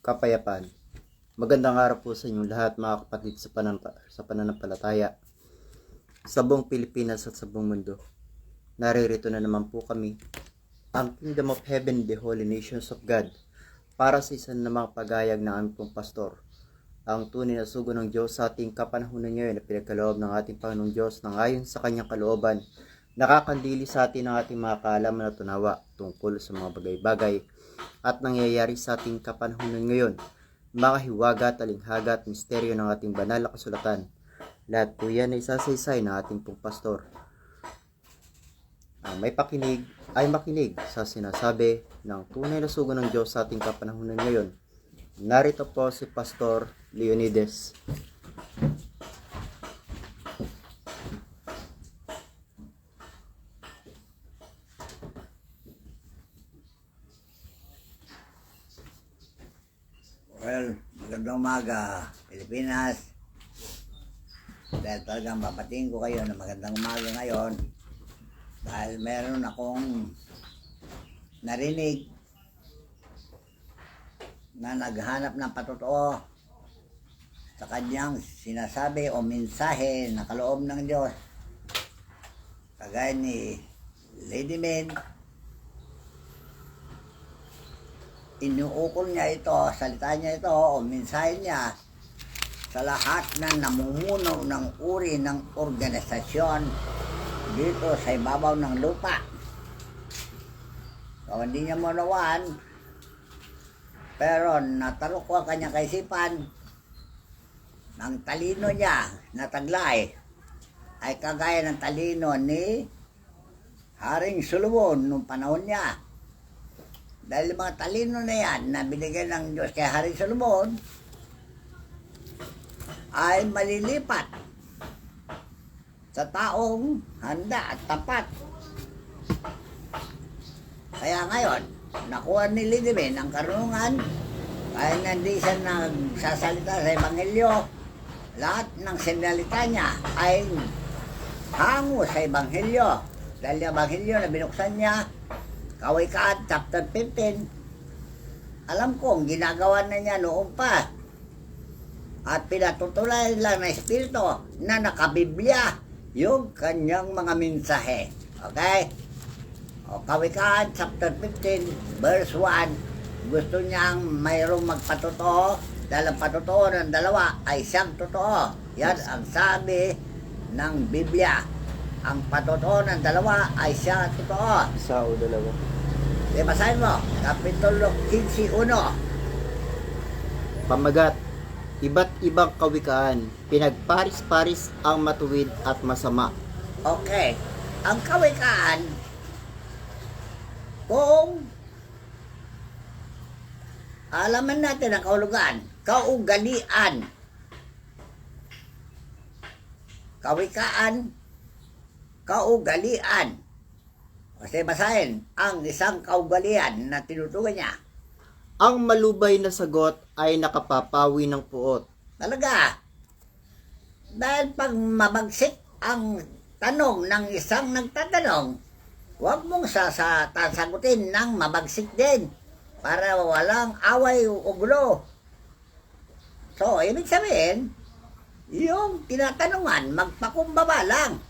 Kapayapaan. Magandang araw po sa inyong lahat mga kapatid sa pananampalataya sa buong Pilipinas at sa buong mundo. Naririto na naman po kami, ang Kingdom of Heaven, the Holy Nations of God, para sa isa namang pagayag ng aming pong pastor, ang tunay na sugo ng Diyos sa ating kapanahunan ngayon na pinagkaloob ng ating Panginoong Diyos na ayon sa kanyang kalooban, nakakandili sa atin ang ating mga kaalaman at tunawa tungkol sa mga bagay-bagay at nangyayari sa ating kapanahunan ngayon, mga hiwaga, talinghaga at misteryo ng ating banal na kasulatan. Lahat po yan ay sasaysay ng ating pong pastor. Ang may pakinig ay makinig sa sinasabi ng tunay na sugo ng Diyos sa ating kapanahunan ngayon. Narito po si Pastor Leonides. Well, magandang umaga, Pilipinas. Dahil talagang papatingin ko kayo na magandang umaga ngayon. Dahil meron akong narinig na naghanap ng patotoo sa kanyang sinasabi o mensahe na kaloob ng Diyos. Kagaya ni Lady Min, inuukol niya ito, salita niya ito o mensahe niya sa lahat na namumuno ng uri ng organisasyon dito sa ibabaw ng lupa. So, hindi niya maunawan, pero natarok ko ang kanyang kaisipan ng talino niya na taglay ay kagaya ng talino ni Haring Solomon nung panahon niya. Dahil mga talino na yan na binigay ng Diyos kay Haring Solomon ay malilipat sa taong handa at tapat. Kaya ngayon, nakuha ni Lady Min ang karunungan, kaya hindi siya nagsasalita sa Ebanghelyo. Lahat ng sinalita niya ay hango sa Ebanghelyo. Dahil yung Ebanghelyo na binuksan niya, Kawikaan, chapter 15, alam kong ginagawa na niya noon pa. At pinatutuloy lang ng Espiritu na nakabiblia yung kanyang mga mensahe. Okay? O Kawikaan, chapter 15, verse 1, gusto niyang mayroong magpatotoo dahil ang patotoo ng dalawa ay siyang totoo. Yan ang sabi ng Biblia. Ang patotoo ng dalawa ay siya totoo. Isa o dalawa. Basahin mo, Kapitulo 15:1. Pamagat, iba't ibang kawikaan, pinagparis-paris ang matuwid at masama. Okay. Ang kawikaan, kung alaman natin ang kahulugan, kaugalian. Kawikaan, kaugalian. Kasi basahin, ang isang kaugalian na tinutukoy niya. Ang malubay na sagot ay nakapapawi ng puot. Talaga. Dahil pag mabagsik ang tanong ng isang nagtatanong, huwag mong sasagutin ng mabagsik din para walang away o gulo. So, ibig sabihin, yung tinatanungan, magpakumbaba lang.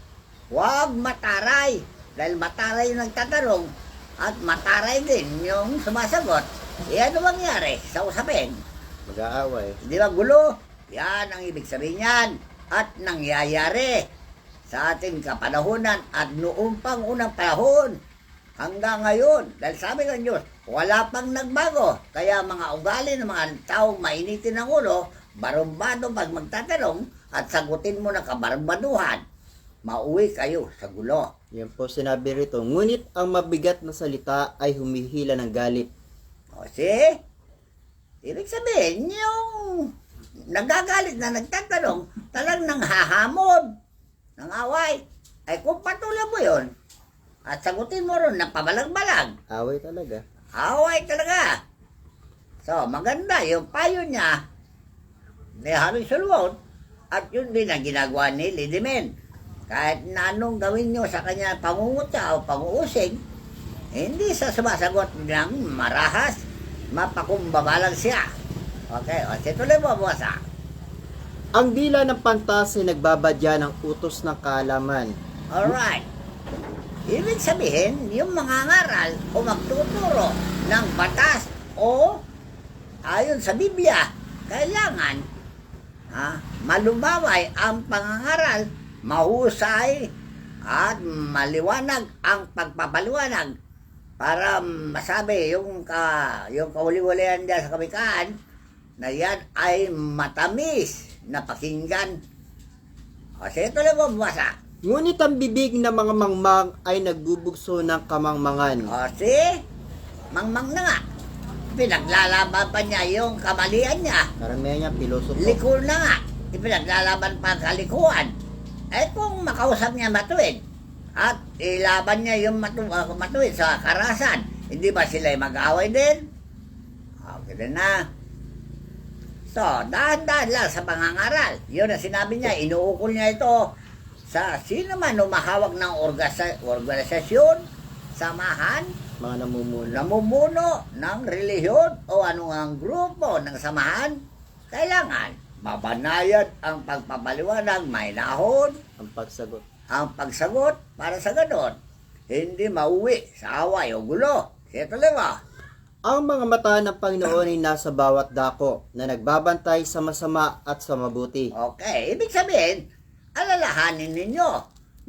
Huwag mataray. Dahil mataray yung nagtatanong at mataray din yung sumasagot. Ano mangyari sa usapin? Mag-aaway. Di ba gulo? Yan ang ibig sabihin yan. At nangyayari sa ating kapanahunan at noong pang unang panahon hanggang ngayon. Dahil sabi ng Diyos, wala pang nagbago. Kaya mga ugali ng mga taong mainitin ng ulo, barumbado pag magtatanong at sagutin mo na kabarbaduhan, mauwi kayo sa gulo. Yan po sinabi rito. Ngunit ang mabigat na salita ay humihila ng galit. O see? Ibig sabihin, yung nagagalit na nagtatanong, talagang nanghahamon ng away. Ay kung patuloy mo yun, at sagutin mo ron ng pabalag-balag, Away talaga. away talaga. So, maganda yung payo niya ni Haring Solomon at yun din ang ginagawa ni Lady Min. Kahit na anong gawin nyo sa kanya pangungutya o panguusig, hindi sa sumasagot ng marahas, mapakumbaba lang siya. Okay, o tuloy mo, buwasa. Ang dila ng pantas ay nagbabadya ng utos ng kaalaman. Alright. Ibig sabihin, yung mga ngaral o magtuturo ng batas o ayon sa Biblia, kailangan malumaway ang pangangaral, mahusay at maliwanag ang pagpapaliwanag para masabi yung kahuli-hulihan dyan sa kamikaan na yan ay matamis na pakinggan. O sige, tuloy mo, basa. Ngunit ang bibig ng mga mangmang ay nagbubugso ng kamangmangan. O si, mangmang na nga. Pinaglalaban pa niya yung kamalian niya. Karamihan niya, pilosopo. Likol na nga. Ipinaglalaban pa ang kalikuan. Eh kung makausap niya matuwid at ilaban niya yung matuwid sa karasan, hindi ba sila mag-away din? Okay din na. So, dahan-dahan lang sa pangangaral. Yun ang sinabi niya, inuukol niya ito sa sino man umahawak ng organisasyon, samahan, Mga namumuno. namumuno ng relihiyon o anumang grupo ng samahan, kailangan mabanayad ang pagpapaliwanag, may nahon, Ang pagsagot. ang pagsagot para sa ganon, hindi mauwi sa away o gulo. Ito lang Ang mga mata ng Panginoon ay nasa bawat dako na nagbabantay sa masama at sa mabuti. Okay, ibig sabihin, alalahanin ninyo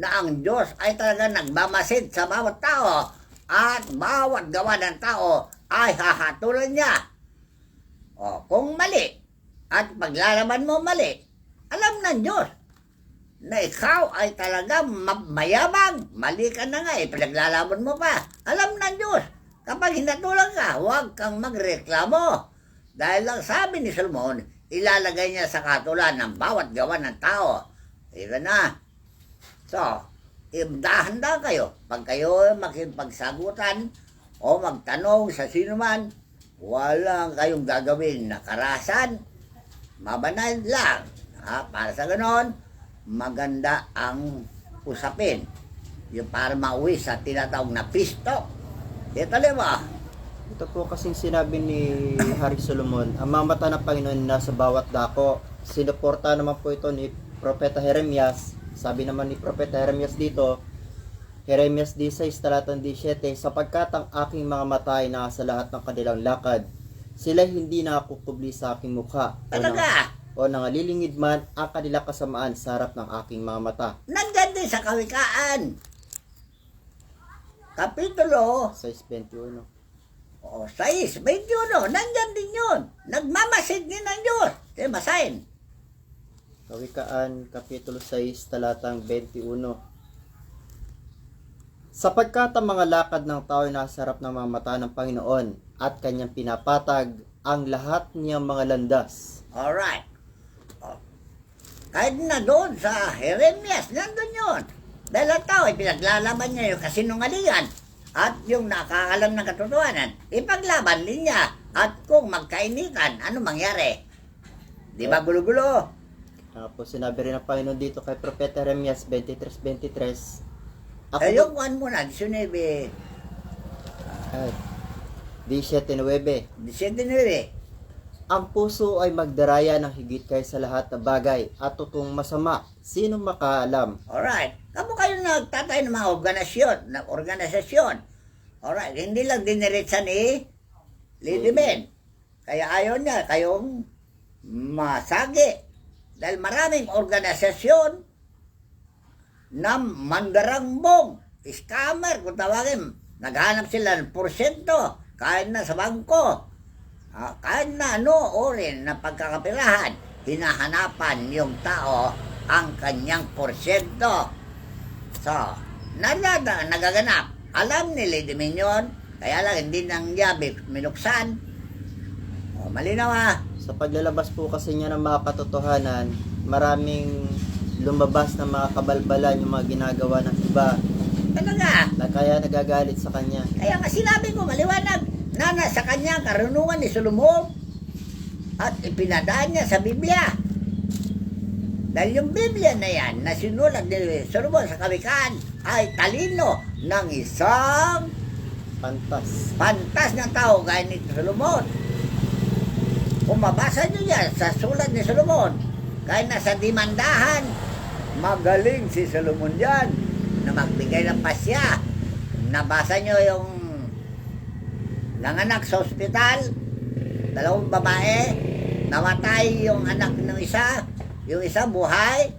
na ang Diyos ay talaga nagmamasid sa bawat tao at bawat gawa ng tao ay hahatulan niya. O, kung mali at paglalaban mo mali, alam ng Diyos na ikaw ay talaga mayabang. Mali ka na nga, pinaglalaban mo pa. Alam ng Diyos, kapag hinatulan ka, huwag kang magreklamo. Dahil lang sabi ni Solomon, ilalagay niya sa katulan ng bawat gawa ng tao. Ika na. So, dahan-dahan kayo. Pag kayo makipagsagutan o magtanong sa sino man, walang kayong gagawin na karasan. Mabanay lang. Para sa ganon, maganda ang usapin. Yung para mauwi sa tinatawag na pisto. Ito lima. Ito po kasing sinabi ni Hari Solomon, ang mga mata ng Panginoon nasa bawat dako. Sinuporta naman po ito ni Propeta Jeremias. Sabi naman ni Propeta Jeremias dito, Jeremias 16, talatang 17, sapagkat ang aking mga mata ay nasa lahat ng kanilang lakad, sila hindi nakakukubli sa aking mukha. Talaga? O nangalilingid man ang kanilang kasamaan sa harap ng aking mga mata. Nandyan din sa Kawikaan. Kapitulo 6:21. 6:21. Nandyan din yun. Nagmamasid din ng Diyos. Kaya basahin. Kawikaan, Kapitulo 6, talatang 21. Sapagkat ang mga lakad ng tao ay nasa harap ng mga mata ng Panginoon at kanyang pinapatag ang lahat niyang mga landas. Alright. Kahit na doon sa Jeremias, nandun yun. Dahil ang tao ay pinaglalaban niya yung kasinungalingan at yung nakakalam ng katotohanan, ipaglaban din niya. At kung magkainitan, ano mangyari? Di ba gulo-gulo? Tapos sinabi rin ng Panginoon dito kay Propeta Jeremias 23:23. Yung kuhan muna, 19, 17:9. 19. Ang puso ay magdaraya ng higit kaysa lahat na bagay at tutong masama. Sino makaalam? Alright. Kamu kayo nagtatay ng mga organisasyon. Alright. Hindi lang diniritsa ni Lady Ben. Kaya ayaw niya kayong masagi. Dahil maraming organisasyon na mandarangbong, scammer, kung tawagin, naghanap sila ng porsyento, kahit na sa bangko, kahit na ano rin na pagkakapirahan, hinahanapan yung tao ang kanyang porsyento. So, nagaganap. Alam ni Lady Mignon, kaya lang hindi nang niya minuksan. O, malinaw Sa paglalabas po kasi niya ng mga katotohanan, maraming lumabas na mga kabalbalan yung mga ginagawa ng iba Talaga. na kaya nagagalit sa kanya. Kaya nga sinabi ko, maliwanag, na nasa kanya karunungan ni Solomon at ipinadaan niya sa Biblia. Dahil yung Biblia na yan, na sinulat ni Solomon sa Kawikaan, ay talino ng isang Pantas. pantas na tao gaya ni Solomon. Kung mabasa nyo yan sa sulat ni Solomon, kahit nasa dimandahan, magaling si Solomon yan na magbigay ng pasya. Nabasa nyo yung nanganak sa ospital, 2 babae, namatay yung anak ng isa, yung isa buhay,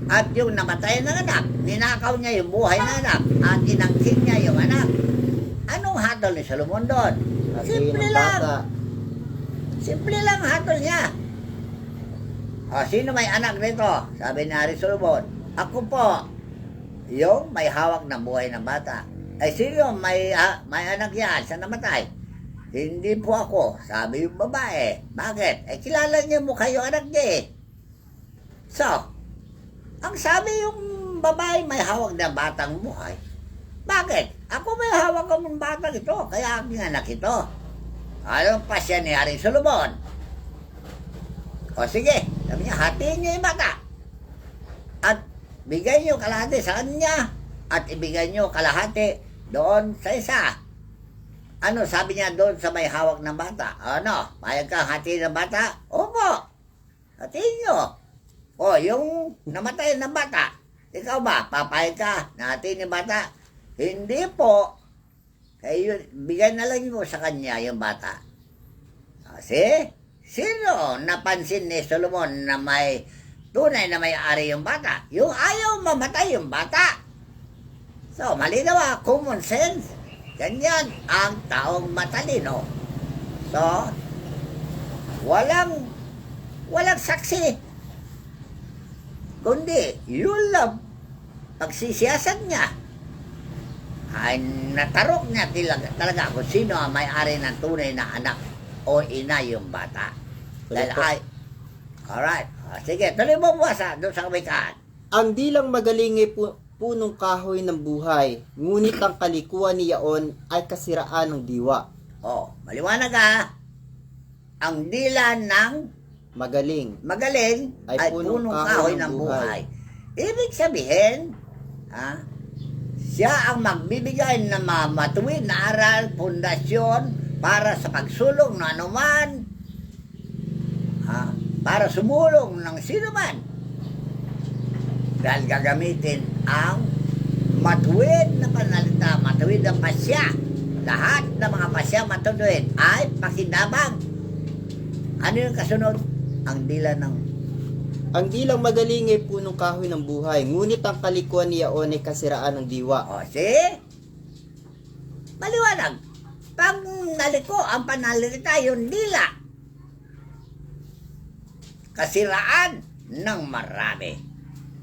at yung namatay ng anak, ninakaw niya yung buhay na anak, at inangkin niya yung anak. Anong hatol ni Solomon doon? Hatiin Simple ng lang. bata. Simple lang hatol niya. O, sino may anak nito? Sabi ni Hari Solomon, ako po, yung may hawak ng buhay ng bata. Ay, sino may anak yan sa namatay? Hindi po ako, sabi yung babae. Bakit? Eh, kilala niyo mo kayo anak niya eh. So, ang sabi yung babae may hawak ng batang buhay. Bakit? Ako may hawak ng batang ito, kaya aking anak ito. Anong pasya ni Haring Solomon? O sige, sabi niya, hatiin niyo yung bata. At bigay niyo kalahati sa kanya. At ibigay niyo kalahati doon sa isa. Ano sabi niya doon sa may hawak ng bata? Ano? Payag ka hatiin ng bata? Opo. Hatiin niyo. O, yung namatay ng bata. Ikaw ba? Papayag ka na hatiin ng bata? Hindi po. Kaya bigay na lang mo sa kanya yung bata. Kasi, sino napansin ni Solomon na may tunay na may-ari yung bata? Yung ayaw mamatay yung bata. So, malinaw common sense. Ganyan ang taong matalino. So, walang saksi. Kundi, yun lang pagsisiyasat niya. Ay natarok niya talaga kung sino ang may-ari ng tunay na anak o ina yung bata. Dahil ay, alright. Sige, tuloy mo buwasa doon sa kabikaan. Ang dilang magaling ay punong kahoy ng buhay, ngunit ang kalikuan niyaon ay kasiraan ng diwa. Oh, maliwanag ang dila ng Magaling magaling ay punong kahoy ng buhay. Ibig sabihin, siya ang magbibigay ng matuwid na aral, pundasyon para sa pagsulong ng anuman, para sumulong ng sino man. Dahil gagamitin ang matuwid na panalita, matuwid na pasya. Lahat ng mga pasya matuwid ay pakinabang. Ano yung kasunod? Ang dila ng... Ang dilang magaling ay punong kahoy ng buhay, ngunit ang kalikuan niyaon ay kasiraan ng diwa. O, see? Maliwanag. Pag naliko ang panalita, yung dila. Kasiraan ng marami.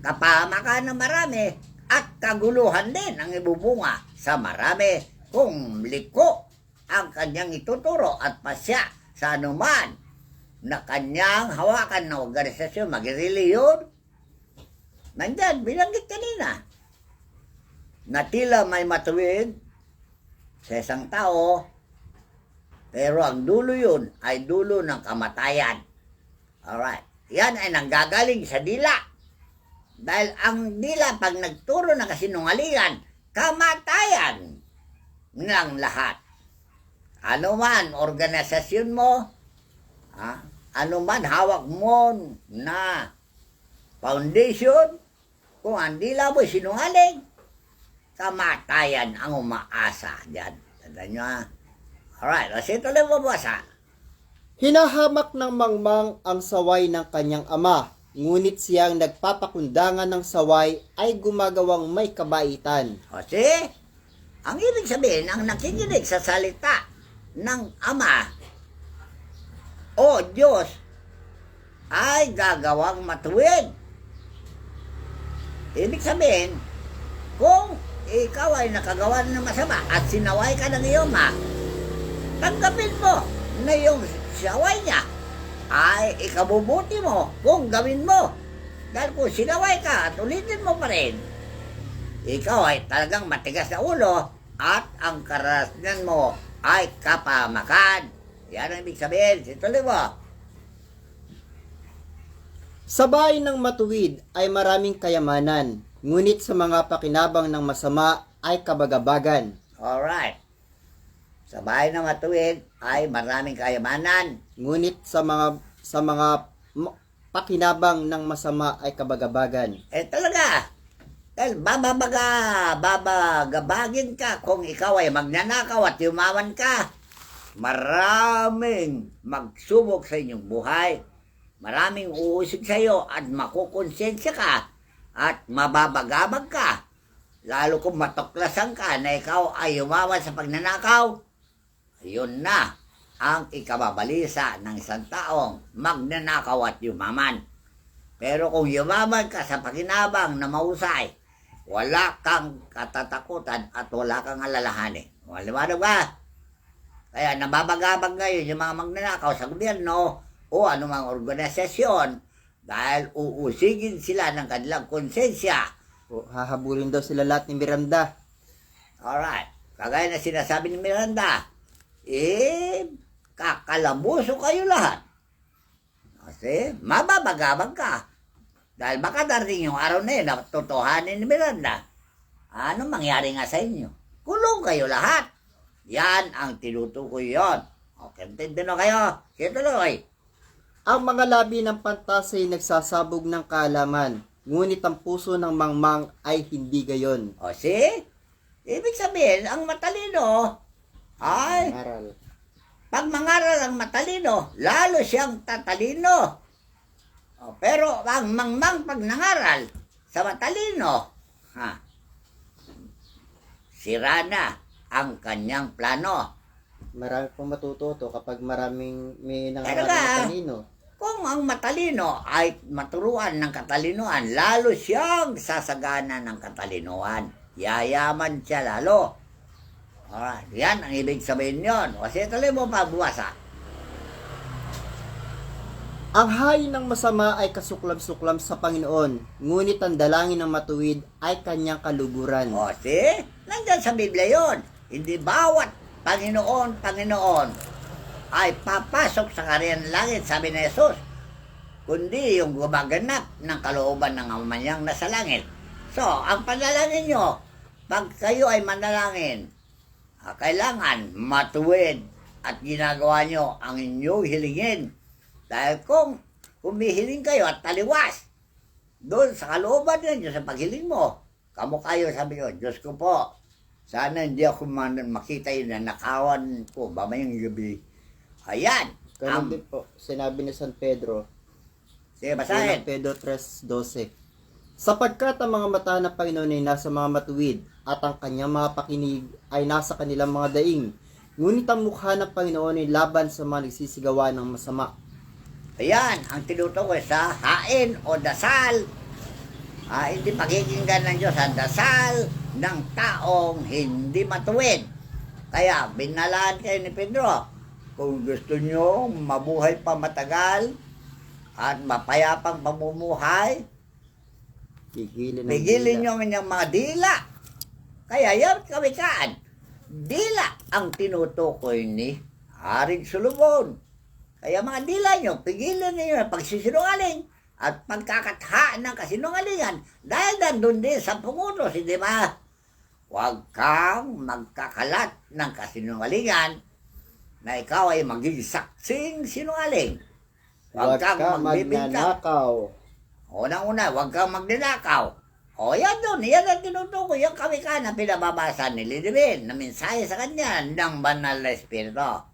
Kapahamakan ng marami at kaguluhan din ang ibubunga sa marami kung liko ang kanyang ituturo at pasya sa anuman na kanyang hawakan ng organisasyon, mag-reliyon. Nandyan, binanggit kanina, na tila may matuwid sa isang tao, pero ang dulo yun ay dulo ng kamatayan. Alright. Yan ay nanggagaling sa dila. Dahil ang dila, pag nagturo ng kasinungalingan, kamatayan ng lahat. Ano man, organisasyon mo, ano man hawak mo na foundation, kung ang dila mo sinungaling, kamatayan ang umaasa dyan. Tanda nyo Alright, kasi tuloy mo basa. Hinahamak ng mangmang ang saway ng kanyang ama, ngunit siyang nagpapakundangan ng saway ay gumagawang may kabaitan. Kasi, ang ibig sabihin, ang nakikinig sa salita ng ama o Diyos ay gagawang matuwid. Ibig sabihin, kung ikaw ay nakagawa ng masama at sinaway ka ng iyong ama, tanggapin mo na yung saway niya ay ikabubuti mo kung gawin mo. Dahil kung sinaway ka at ulitin mo pa rin, ikaw ay talagang matigas na ulo at ang karanasan mo ay kapahamakan. Yan ang ibig sabihin. Situloy mo. Sa bahay ng matuwid ay maraming kayamanan, ngunit sa mga pakinabang ng masama ay kabagabagan. Alright. Sa bahay na matuwid ay maraming kayamanan. Ngunit sa mga pakinabang ng masama ay kabagabagan. Talaga. Dahil babagabagin ka kung ikaw ay magnanakaw at yumaman ka. Maraming magsubok sa inyong buhay. Maraming uusig sa iyo at makukonsensya ka at mababagabag ka. Lalo kung matuklasan ka na ikaw ay yumaman sa pagnanakaw. Yun na ang ikababalisa ng isang taong magnanakaw at yumaman. Pero kung yumaman ka sa pakinabang na mahusay, wala kang katatakutan at wala kang alalahanin. Wala ba? Kaya nababagabag ngayon yung mga magnanakaw sa gobyerno o anumang organisasyon dahil uusigin sila ng kanilang konsensya. O, hahabulin daw sila lahat ni Miranda. Alright. Kagaya na sinasabi ni Miranda, kakalabuso kayo lahat. Kasi mababagabag ka. Dahil baka darating yung araw na yun na totohanin ni Miranda. Ano mangyari nga sa inyo? Kulong kayo lahat. Yan ang tinutukoy yon. Okay, intindi na kayo. Sige tuloy. Ang mga labi ng pantas ay nagsasabog ng kaalaman, ngunit ang puso ng mangmang ay hindi gayon. O see? Ibig sabihin, ang matalino ay Aral. pag mangaral ang matalino, lalo siyang tatalino. Pero ang mangmang pag nangaral sa matalino, sira na ang kanyang plano. Marami pong matututo kapag maraming may nangaral Talaga? na talino. Kung ang matalino ay maturuan ng katalinoan, lalo siyang sasagana ng katalinuhan. Yayaman siya lalo. Alright, yan ang ibig sabihin yun. Kasi tuloy mo pa buwasa. Ang hay ng masama ay kasuklam-suklam sa Panginoon, ngunit ang dalangin ng matuwid ay kanyang kaluguran. O, see? Nandyan sa Biblia yun. Hindi bawat Panginoon ay papasok sa karyan langit, sabi ni Jesus. Kundi yung gumaganap ng kalooban ng Ama niyang nasa langit. So, ang panalangin nyo, pag kayo ay manalangin, kailangan matuwid at ginagawa nyo ang inyong hilingin. Dahil kung humihiling kayo at taliwas, doon sa kalooban ninyo sa paghiling mo, kayo sabi ko, Diyos ko po, sana hindi ako makita yun na nakawan ko bamayang gabi. Ayan. Ganun din po, sinabi ni San Pedro, Sige, basahin. Pedro 3:12. Sapagkat ang mga mata ng Panginoon ay nasa mga matuwid at ang kanyang mga pakinig ay nasa kanilang mga daing. Ngunit ang mukha ng Panginoon ay laban sa mga nagsisigawan ng masama. Ayan, ang tinutukoy sa hain o dasal. Hindi pakikinggan ng Diyos ang dasal ng taong hindi matuwid. Kaya, binalaan kayo ni Pedro. Kung gusto nyo mabuhay pa matagal at mapayapang pamumuhay, pigilin nyo ang inyong mga dila. Kaya yan, kawikaan. Dila ang tinutukoy ni Haring Solomon. Kaya mga dila nyo, pigilin ninyo ang pagsisinungaling at pagkakatha ng kasinungalingan. Dahil nandun din sa pungutos, hindi ba? Huwag kang magkakalat ng kasinungalingan na ikaw ay magiging saksing sinungaling. Huwag kang magnanakaw. Unang-una, huwag kang magnanakaw. O yan doon, yan ang tinutukoy, yung kawikaan na pinababasa ni Lidibin, na mensahe sa kanya ng banal na espiritu.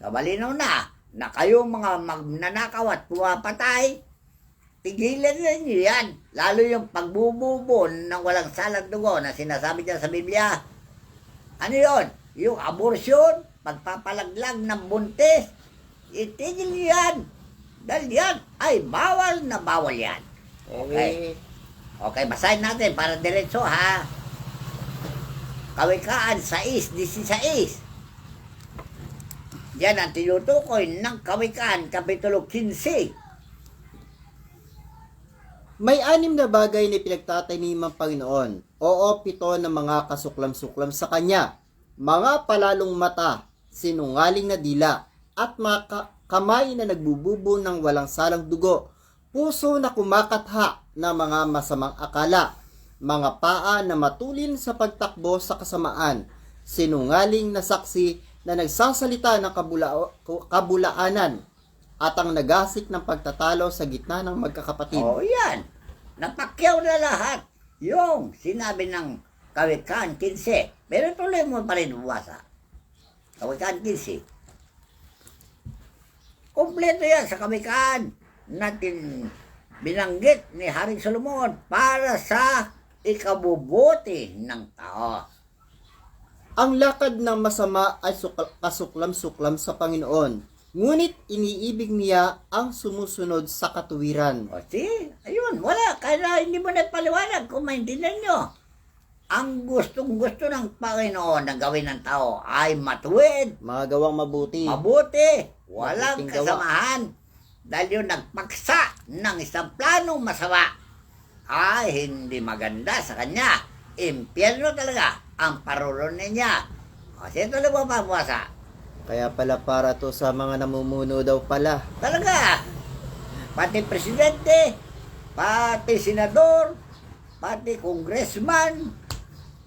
So malinaw na kayong mga magnanakaw at pumapatay, tigilan ninyo yan. Lalo yung pagbububon ng walang salang dugo na sinasabi dyan sa Biblia. Ano yun? Yung abortion, pagpapalaglag ng buntis, itigil nyo yan. Dahil yan ay bawal na bawal yan. Okay. Okay, basahin natin para diretso ha. Kawikaan 6:16. Yan ang tinutukoy ng Kawikaan, Kapitulo 15. May 6 na bagay na pinagtatanim ng Panginoon. Oo, 7 na mga kasuklam-suklam sa Kanya. Mga palalong mata, sinungaling na dila, at mga kamay na nagbububo ng walang salang dugo. Puso na kumakatha ng mga masamang akala. Mga paa na matulin sa pagtakbo sa kasamaan. Sinungaling na saksi na nagsasalita ng kabulaanan at ang nagasik ng pagtatalo sa gitna ng magkakapatid. O yan, napakyaw na lahat yung sinabi ng Kawikaan 15. Pero tuloy mo pa rin bumasa. Kawikaan 15. Kompleto yan sa Kawikaan natin binanggit ni Haring Solomon para sa ikabubuti ng tao. Ang lakad ng masama ay kasuklam-suklam sa Panginoon, ngunit iniibig niya ang sumusunod sa katuwiran. O see, ayun, wala. Kaya hindi mo na paliwanag kung maintindihan nyo. Ang gustong-gusto ng Panginoon na gawin ng tao ay matuwid, Mga gawang mabuti. mabuti, walang Mabuting gawa. kasamahan. Dahil yung nagpaksa ng isang planong masama ay hindi maganda sa kanya. Impyerno talaga ang parulunin niya. Kasi ito lang mapapasa. Kaya pala para to sa mga namumuno daw pala. Talaga. Pati presidente, pati senador, pati congressman,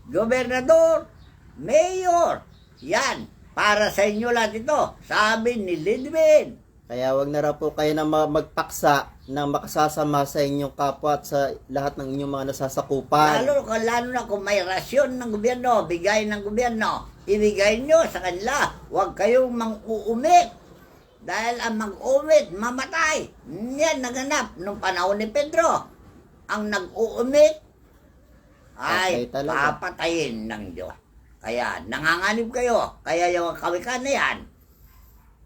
gobernador, mayor. Yan. Para sa inyo lahat ito. Sabi ni Lidwin. Kaya wag na raw po kayo na magpaksa na makasasama sa inyong kapwa at sa lahat ng inyong mga nasasakupan. Lalo na kung may rasyon ng gobyerno, bigay ng gobyerno, ibigay nyo sa kanila. Huwag kayong mang-uumit. Dahil ang mag-uumit, mamatay. Yan naganap nung panahon ni Pedro. Ang nag-uumit ay Patay talaga. papatayin ng Diyos. Kaya nanganganib kayo. Kaya yung kawikaan na yan,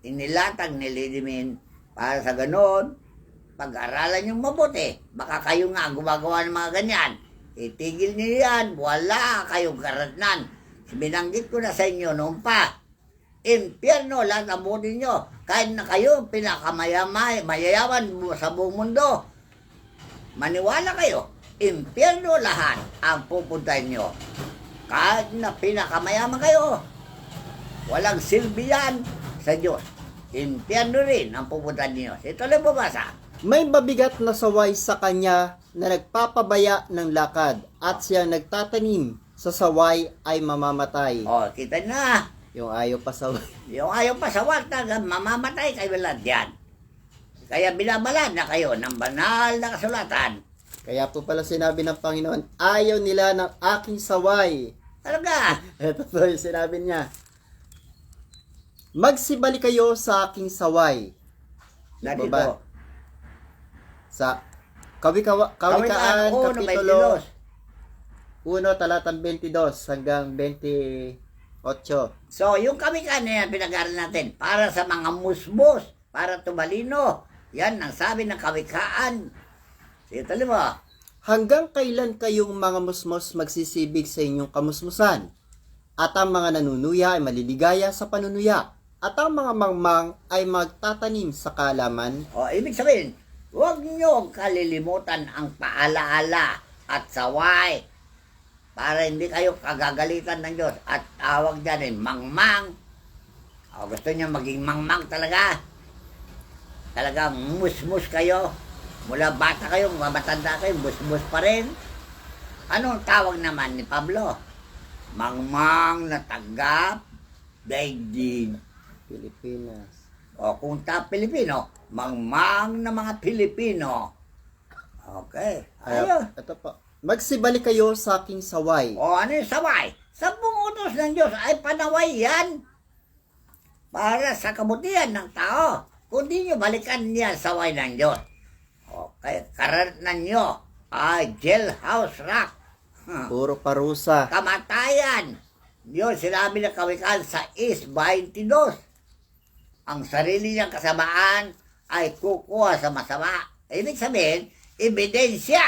inilatag ni Lidwin para sa ganoon, pag-aralan yung mabuti. Baka kayo nga gumagawa ng mga ganyan. Itigil niyo yan. Wala kayong karatnan. Binanggit ko na sa inyo noon pa. Impyerno lahat ang buti nyo. Kahit na kayo pinakamayayaman sa buong mundo. Maniwala kayo. Impyerno lahat ang pupuntahin nyo. Kahit na pinakamayaman kayo. Walang silbi yan sa Diyos. Impyerno rin ang pupuntahan niyo. Ito lang babasa. May mabigat na saway sa kanya na nagpapabaya ng lakad at siyang nagtatanim sa saway ay mamamatay. O, kita na. Yung ayaw pa saway. Yung ayaw pa sa water, mamamatay kayo lahat yan. Kaya binabalad na kayo ng banal na kasulatan. Kaya po pala sinabi ng Panginoon, ayaw nila ng aking saway. Talaga. Ito po yung sinabi niya. Magsibali kayo sa aking saway. Narito. Baba. Sa Kawikaan, Kawikaan 1, Kapitulo 22. 1, talatang 22 hanggang 28. So, yung kawikaan na yan, pinag-aaral natin, para sa mga musmos, para tumalino. Yan ang sabi ng kawikaan. Sige, tuloy mo. Hanggang kailan kayong mga musmos magsisibig sa inyong kamusmusan? At ang mga nanunuya ay maliligaya sa panunuya. At ang mga mangmang ay magtatanim sa kaalaman. O, ibig sabihin, huwag nyo kalilimutan ang paalaala at saway para hindi kayo kagagalitan ng Diyos. At tawag dyan eh, mangmang. O, gusto nyo maging mangmang talaga. Talagang musmus kayo. Mula bata kayo, matanda kayo, musmus pa rin. Anong tawag naman ni Pablo? Mangmang na tagap daigdig. Pilipinas. O kung Pilipino, mangmang na mga Pilipino. Okay. Ayun. Ito po. Magsibali kayo sa aking saway. O ano yung saway? Sa utos ng Diyos ay panaway yan. Para sa kabutihan ng tao. Kung di nyo balikan niya saway ng Diyos. Okay. Karanasan nyo ay jailhouse rock. Puro parusa. Kamatayan. Yun, sinabi ng kawikaan sa 22. Ang sarili niyang kasamaan ay kukuha sa masama. Ibig sabihin, ebidensya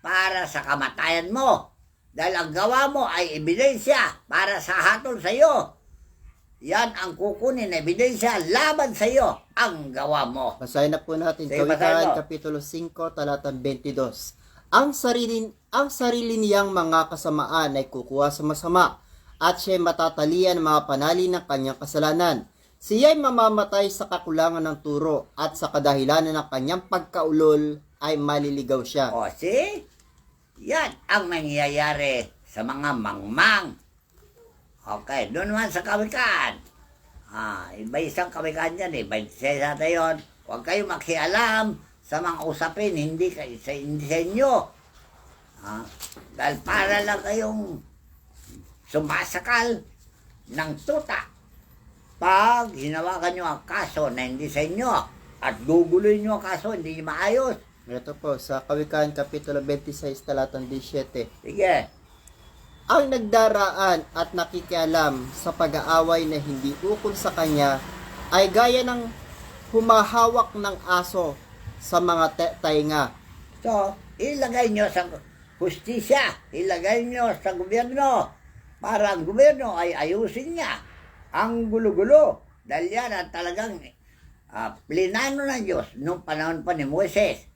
para sa kamatayan mo. Dahil ang gawa mo ay ebidensya para sa hatol sa iyo. Yan ang kukunin na ebidensya laban sa iyo ang gawa mo. Basahin na po natin. Sige, basahin Kawikaan, mo. Kapitulo 5, talatang 22. Ang sarili niyang mga kasamaan ay kukuha sa masama at siya'y matatalian ng mga panali ng kanyang kasalanan. Siya'y mamamatay sa kakulangan ng turo at sa kadahilanan ng kanyang pagkaulol ay maliligaw siya. O, see? Yan ang mangyayari sa mga mangmang. Okay, doon naman sa kawikaan. Iba isang kawikaan dyan eh. 26 natin yun. Huwag kayo makialam sa mga usapin, hindi sa inyo. Dahil para lang kayong sumasakal ng tuta pag hinawakan nyo ang kaso na hindi sa inyo at guguloy nyo ang kaso, hindi maayos. Ito po, sa Kawikaan, Kapitulo 26, talatang 17. Sige. Ang nagdaraan at nakikialam sa pag-aaway na hindi ukol sa kanya ay gaya ng humahawak ng aso sa mga tainga. So, ilagay nyo sa hustisya, ilagay nyo sa gobyerno para ang gobyerno ay ayusin niya ang gulo-gulo. Dahil yan ang talagang plinano ng Diyos nung panahon pa ni Moises.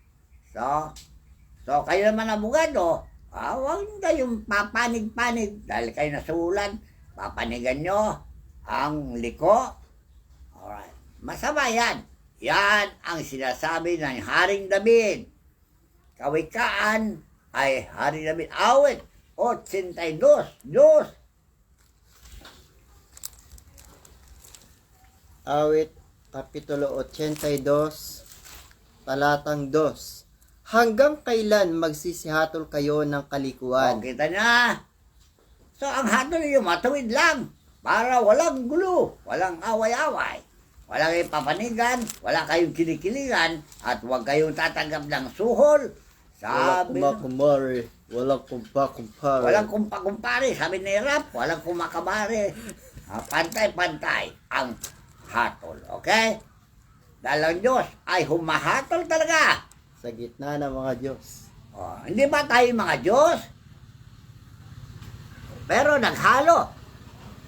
So kayo naman abogado, huwag kayong papanig-panig dahil kayo nasulan, papanigan nyo ang liko. Alright. Masama yan. Yan ang sinasabi ng Haring David. Kawikaan ay Haring David. Awit 82. Diyos. Awit, Kapitulo 82, talatang 2. Hanggang kailan magsisihatol kayo ng kalikuan? Kita na. So, ang hatol niyo matuwid lang para walang gulo, walang away-away, walang ipapanigan, wala kayong kinikiligan, at huwag kayong tatanggap ng suhol. Sabi Walang kumakumare, walang kumpakumpare. walang kumpakumpare, sabi ni Rap, walang kumakabare. Pantay-pantay ang hatol, okay? Dahil ang Diyos ay humahatol talaga. Sa gitna ng mga Diyos. Hindi ba tayo mga Diyos? Pero naghalo.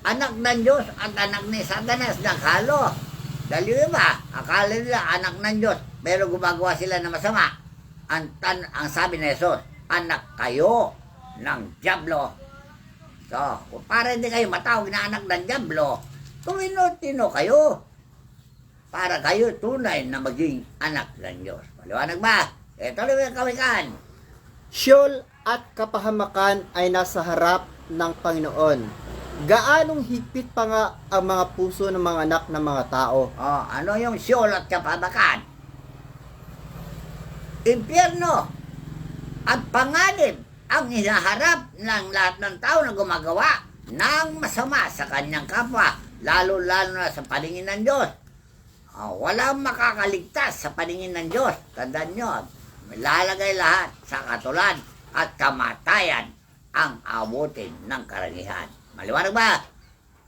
Anak ng Diyos at anak ni Satanas naghalo. Dahil yung iba, akala nila anak ng Diyos, pero gumagawa sila ng masama. Ang sabi ni Jesus, anak kayo ng Diablo. So, para hindi kayo matawag na anak ng Diablo, tumino-tino kayo para kayo tunay na maging anak ng Diyos. Maliwanag ba? Ito lang yung kawikaan. Siyol at kapahamakan ay nasa harap ng Panginoon. Gaanong higpit pa nga ang mga puso ng mga anak ng mga tao? Ano yung siyol at kapahamakan? Impyerno at panganib ang hinaharap ng lahat ng tao na gumagawa ng masama sa kanyang kapwa, lalo-lalo na sa paningin ng Diyos. Walang makakaligtas sa paningin ng Diyos. Tandaan nyo, lalagay lahat sa katulad at kamatayan ang abutin ng karangihan. Maliwanag ba?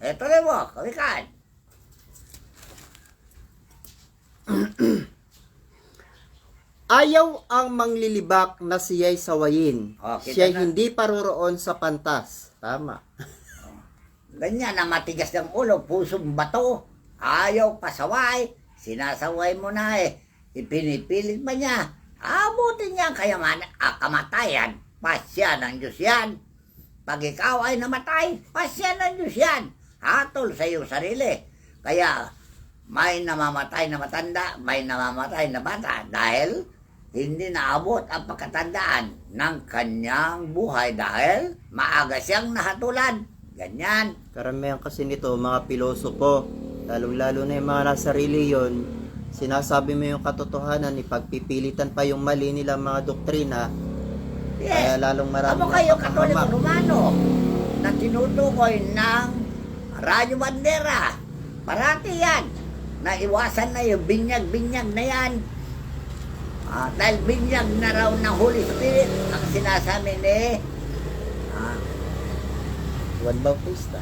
Ito rin mo, kawikaan. Ayaw ang manglilibak na siya'y sawayin. Kita Siya'y na. hindi paroroon sa pantas. Tama. Ganyan na matigas ng ulo, pusong bato. Ayaw pasaway, sinasaway mo na eh. Ipinipilit ba niya? Abutin niya ang kamatayan. Pasya ng Diyos yan. Pag ikaw ay namatay, pasya ng Diyos yan. Hatol sa iyong sarili. Kaya may namamatay na matanda, may namamatay na bata dahil hindi naabot ang pagkatandaan ng kanyang buhay dahil maaga siyang nahatulan. Ganyan. Karamihan kasi nito, mga pilosopo, lalong-lalo na yung mga nasa reliyon, sinasabi mo yung katotohanan, ipagpipilitan pa yung mali nila mga doktrina, kaya lalong marami Amo kayo na Katoliko pahamak. Romano na tinutukoy ng Radyo Bandera. Parati yan. Naiwasan na yung binyag-binyag na yan. Dahil binyag na raw ng Holy Spirit ang sinasabi ni Juan Bautista.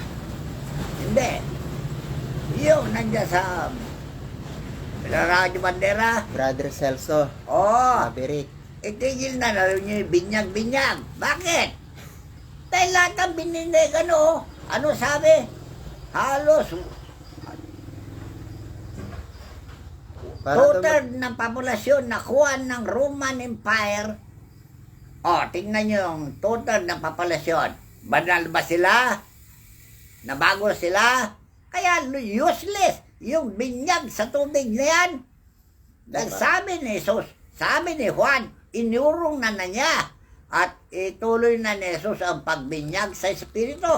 hindi. Yung nandiyan sa Radyo Bandera. Brother Celso. Maverick. Itigil na rin yung binyag-binyag. Bakit? Dahil lahat ng binindig, ano sabi? Halos total ng populasyon nakuha ng Roman Empire. Tingnan nyo yung total ng populasyon. Banal ba sila? Nabago sila? Kaya useless yung binyag sa tubig na yan. Dahil sabi ni Jesus, sabi ni Juan, inurong na niya at ituloy na ni Jesus ang pagbinyag sa Espiritu.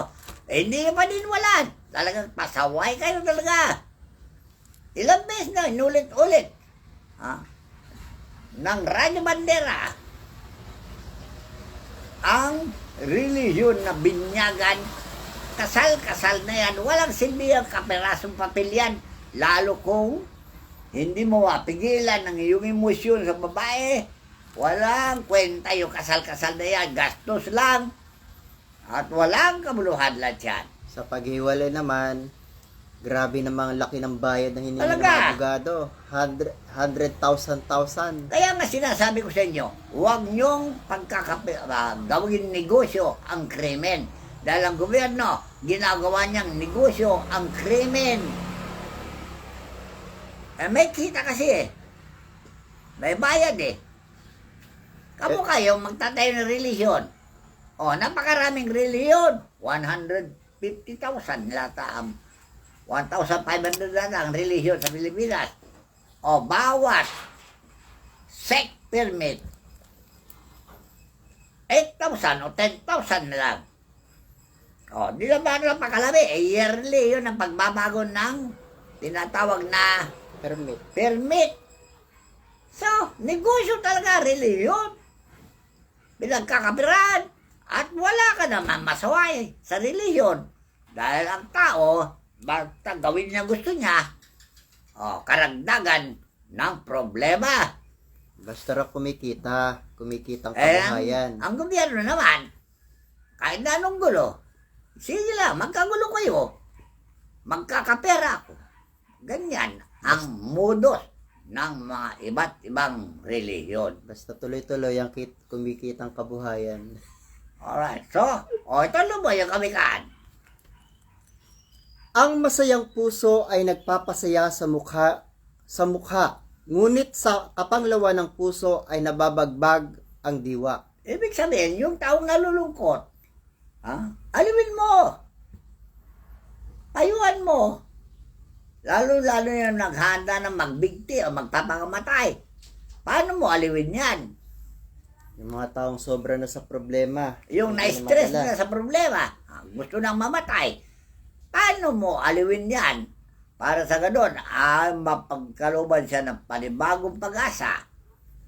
Hindi pa din wala. Talagang pasaway kayo talaga. Ilang beses na, inulit-ulit. Ng Radyo Bandera, ang relihiyon na binyagan, kasal-kasal na yan, walang silbi ang kaperasong papel yan. Lalo kung hindi mo mapigilan ang iyong emosyon sa babae, walang kwenta yung kasal-kasal na yan. Gastos lang. At walang kabuluhan lahat yan. Sa paghiwalay naman, grabe namang laki ng bayad na hiningi ng Talaga? mga abogado. 100,000. Kaya nga sinasabi ko sa inyo, huwag niyong gawin negosyo ang krimen. Dahil ang gobyerno, ginagawa niyang negosyo ang krimen. May kita kasi eh. May bayad eh. Kamu kayo magtatayo ng relihiyon. Napakaraming relihiyon. 150,000 lata. 1,500 na ang relihiyon sa Pilipinas. Bawat sect permit 8,000 o 10,000 na lang. Di na ba napakalami? Yearly yun ang pagbabago ng tinatawag na permit. So, negosyo talaga, relihiyon. Pinagkakapiran. At wala ka naman masaway sa relihiyon. Dahil ang tao, basta gawin niya gusto niya, karagdagan ng problema. Basta raw kumikitang kabuhayan. Ang gobyerno naman, kahit na anong gulo, sige lang, magkagulo kayo, magkakapera ako. Ganyan ang modus ng mga iba't ibang relihiyon. Basta tuloy-tuloy ang kumikitang kabuhayan. Alright, so, ito lumoy yung kamikaan. Ang masayang puso ay nagpapasaya sa mukha, ngunit sa kapanglawan ng puso ay nababagbag ang diwa. Ibig sabihin, yung taong nalulungkot, aliwin mo, payuhan mo, lalo-lalo yung naghanda ng magbigti o magpapakamatay. Paano mo aliwin yan? Yung mga taong sobra na sa problema. Yung na-stress na sa problema, gusto nang mamatay. Paano mo aliwin yan? Para sa ganun, mapagkalooban siya ng panibagong pag-asa.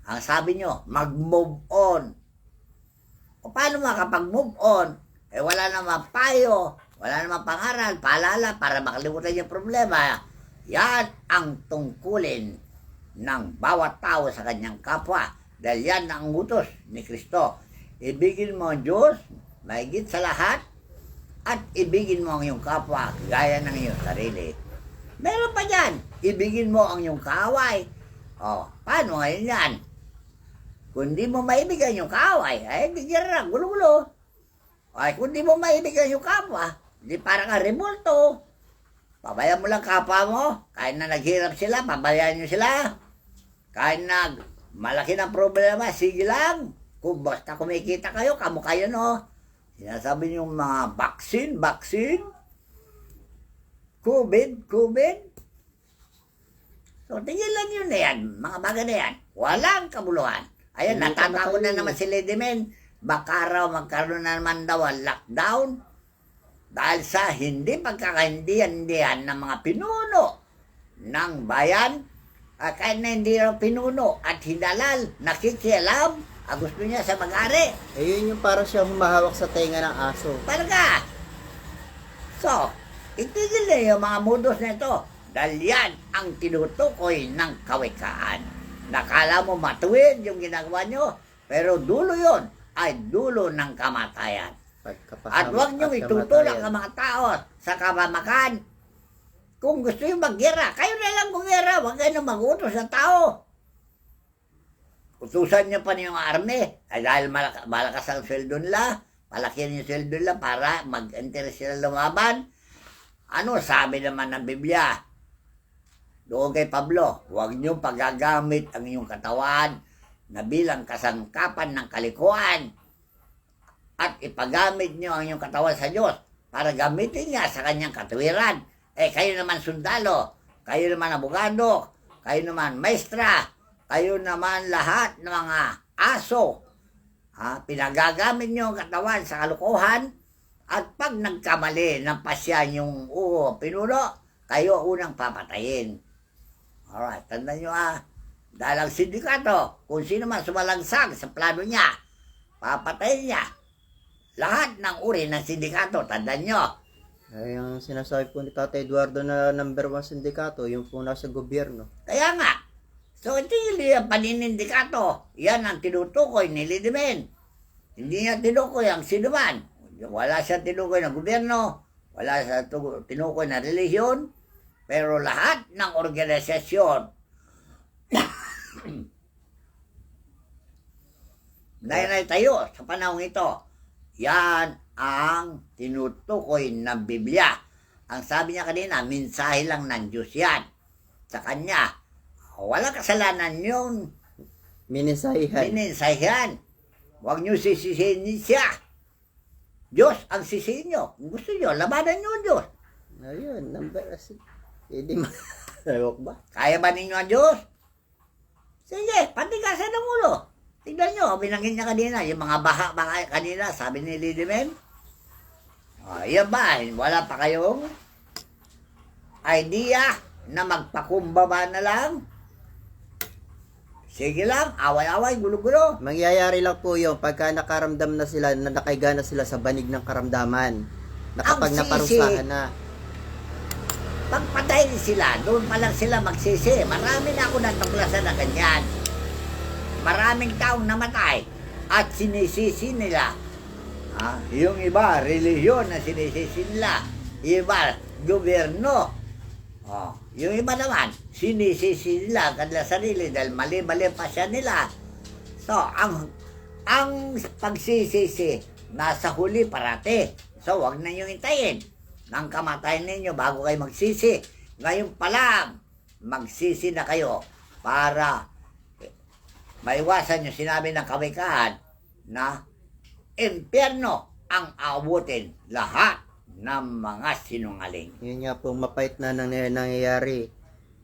Ang sabi nyo, mag-move on. O paano makapag-move on? Wala namang payo, wala namang pangaral, paalala para makalimutan yung problema. Yan ang tungkulin ng bawat tao sa kanyang kapwa. Dahil yan ang utos ni Kristo. Ibigin mo ang Diyos, mahigit sa lahat, at ibigin mo ang iyong kapwa, gaya ng iyong sarili. Meron pa dyan, ibigin mo ang iyong kaaway. Paano ngayon yan? Kung di mo maibigay yung kaaway, bigyan na, gulo-gulo. Kung di mo maibigay yung kapwa, di parang ka rebulto. Pabayaan mo lang kapwa mo, kahit na naghirap sila, pabayaan nyo sila. Kahit na malaki ng problema, sige lang. Kung basta kumikita kayo, kamukha yun Sinasabi niyo mga vaccine. COVID. So, tigilan yun na yan. Mga bagay na yan. Walang kabuluhan. Ayan, natatakot na naman si Lady Men. Baka raw magkaroon na naman daw ang lockdown. Dahil sa hindi pagkakaindihan ng mga pinuno ng bayan. Kahit na hindi raw pinuno at hinalal, nakikialam, gusto niya sa mag-ari. Yun yung parang siya humahawak sa tenga ng aso. Talaga. So, itigil na yung mga modus na ito. Dahil yan ang tinutukoy ng kawikaan. Nakala mo matuwid yung ginagawa nyo, pero dulo yon ay dulo ng kamatayan. At huwag nyo itutulak ang mga tao sa kapamakan. Kung gusto nyo mag-gira, kayo na lang mag-gira. Huwag kayo na mag-utos ng tao. Utusan nyo pa yung army. Dahil malakas ang sweldo nila, palaki yung sweldo nila para mag-interest sila lumaban. Ano sabi naman ng Biblia? Doon kay Pablo, huwag nyo pagagamit ang inyong katawan na bilang kasangkapan ng kalikuan at ipagamit nyo ang inyong katawan sa Diyos para gamitin niya sa kanyang katuwiran. Kayo naman sundalo, kayo naman abogado, kayo naman maestra, kayo naman lahat ng mga aso. Pinagagamit nyo ang katawan sa kalukuhan at pag nagkamali ng pasya yung pinuno, kayo unang papatayin. Alright, tandaan nyo dahil ang sindikato, kung sino man sumalagsang sa plano niya, papatayin niya. Lahat ng uri ng sindikato, tandaan nyo. Ay, ang sinasabi po ni Tatay Eduardo na number 1 sindikato, yung po nasa gobyerno. Kaya nga, so ito yung paninindikato. Yan ang tinutukoy ni Lidimen. Hindi niya tinukoy ang sinuman. Wala siya tinukoy ng gobyerno, wala siya tinukoy ng relihiyon, pero lahat ng organisasyon dahil tayo sa panahon ito, yan ang tinutukoy ng Biblia. Ang sabi niya kanina, mensahe lang ng Diyos yan. Sa Kanya, wala kasalanan yun. Minisahihan. Mininsahihan. Huwag niyo sisisihin siya. Diyos ang sisihin niyo. Kung gusto niyo, labanan niyo ang Diyos. Ayun, number 6. Hindi mo. Ewan ko ba? Kaya ba ninyo ang Diyos? Sige, patigasan ng ulo. Tignan nyo, binanggit niya kanina, yung mga baha kanina, sabi ni Lidimen. Yan ba, wala pa kayong idea na magpakumbaba na lang? Sige lang, away-away, gulo-gulo. Mangyayari lang po yun pagka nakaramdam na sila, na nakaiga na sila sa banig ng karamdaman. Na kapag Ang sisi. naparusahan na. Pagpatay sila, doon pa lang sila magsisi. Marami na ako natuklasan na ganyan. Maraming taong namatay at sinisisi nila. Yung iba, relihiyon na sinisisi nila. Iba, gobyerno. Yung iba naman, sinisisi nila ang kanilang sarili dahil mali-mali pa siya nila. So, ang pagsisisi, nasa huli parati. So, wag na nyo hintayin ng kamatayan ninyo bago kayo magsisi. Ngayon pa lang, magsisi na kayo para maiwasan yung sinabi ng kawikahan na impyerno ang aabutin lahat ng mga sinungaling. Yun nga po, mapait na nangyayari.